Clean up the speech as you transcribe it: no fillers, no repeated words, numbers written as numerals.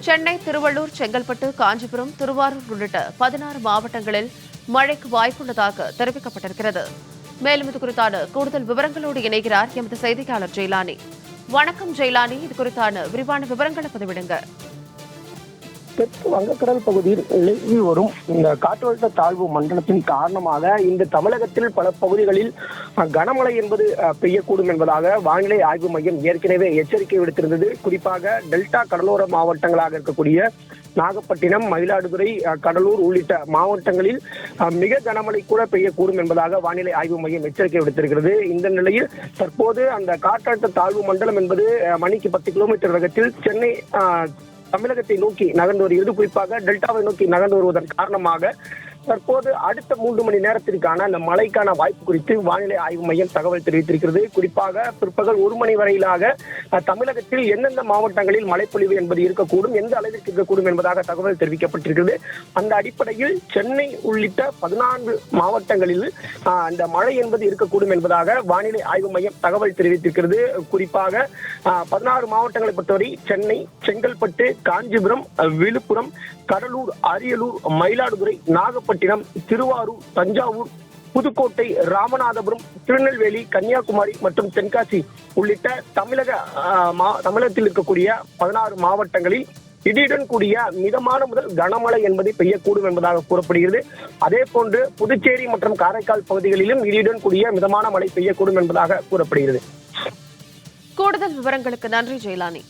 சென்னை, திருவள்ளூர், செங்கல்பட்டு, காஞ்சிபுரம், திருவாரூர் உள்ளிட்ட 16 மாவட்டங்களில் மழைக்கு வாய்ப்புள்ளதாக தெரிவிக்கப்பட்டிருக்கிறது. மேலும் இது குறித்தான கூடுதல் விவரங்களோடு இணைகிறார் எமது செய்தியாளர் ஜெயலானி. வணக்கம் ஜெயலானி, இது குறித்தான விரிவான விவரங்களை பதிவிடுங்க. தெற்கு வங்கக்கடல் பகுதியில் நிலவி வரும் இந்த காற்றழுத்த தாழ்வு மண்டலத்தின் காரணமாக இந்த தமிழகத்தில் பல பகுதிகளில் கனமழை என்பது பெய்யக்கூடும் என்பதாக வானிலை ஆய்வு மையம் ஏற்கனவே எச்சரிக்கை விடுத்திருந்தது. குறிப்பாக டெல்டா கடலோர மாவட்டங்களாக இருக்கக்கூடிய நாகப்பட்டினம், மயிலாடுதுறை, கடலூர் உள்ளிட்ட மாவட்டங்களில் மிக கனமழை கூட பெய்யக்கூடும் என்பதாக வானிலை ஆய்வு மையம் எச்சரிக்கை விடுத்திருக்கிறது. இந்த நிலையில் தற்போது அந்த காற்றழுத்த தாழ்வு மண்டலம் என்பது மணிக்கு 10 கிலோமீட்டர் வேகத்தில் சென்னை தமிழகத்தை நோக்கி நகர்ந்து வருகிறது. குறிப்பாக டெல்டாவை நோக்கி நகர்ந்து வருவதன் காரணமாக தற்போது அடுத்த 3 மணி நேரத்திற்கான அந்த மழைக்கான வாய்ப்பு குறித்து வானிலை ஆய்வு மையம் தகவல் தெரிவித்திருக்கிறது. குறிப்பாக பிற்பகல் 1 மணி வரையிலாக தமிழகத்தில் எந்தெந்த மாவட்டங்களில் மழைப்பொழிவு என்பது இருக்கக்கூடும், எந்த அளவிற்கு இருக்கக்கூடும் என்பதாக தகவல் தெரிவிக்கப்பட்டிருக்கிறது. அந்த அடிப்படையில் சென்னை உள்ளிட்ட 14 மாவட்டங்களில் அந்த மழை என்பது இருக்கக்கூடும் என்பதாக வானிலை ஆய்வு மையம் தகவல் தெரிவித்திருக்கிறது. குறிப்பாக 16 மாவட்டங்களை பொறுத்தவரை சென்னை, செங்கல்பட்டு, காஞ்சிபுரம், விழுப்புரம், கடலூர், அரியலூர், மயிலாடுதுறை, நாகப்பட்டினம், திருவாரூர், தஞ்சாவூர், புதுக்கோட்டை, ராமநாதபுரம், திருநெல்வேலி, கன்னியாகுமரி மற்றும் தென்காசி உள்ளிட்ட தமிழகத்தில் இருக்கக்கூடிய 16 மாவட்டங்களில் இடியுடன் கூடிய மிதமான முதல் கனமழை என்பதை பெய்யக்கூடும் என்பதாக கூறப்படுகிறது. அதே போன்று புதுச்சேரி மற்றும் காரைக்கால் பகுதிகளிலும் இடியுடன் கூடிய மிதமான மழை பெய்யக்கூடும் என்பதாக கூறப்படுகிறது. கூடுதல் விவரங்களுக்கு நன்றி ஜெயலானி.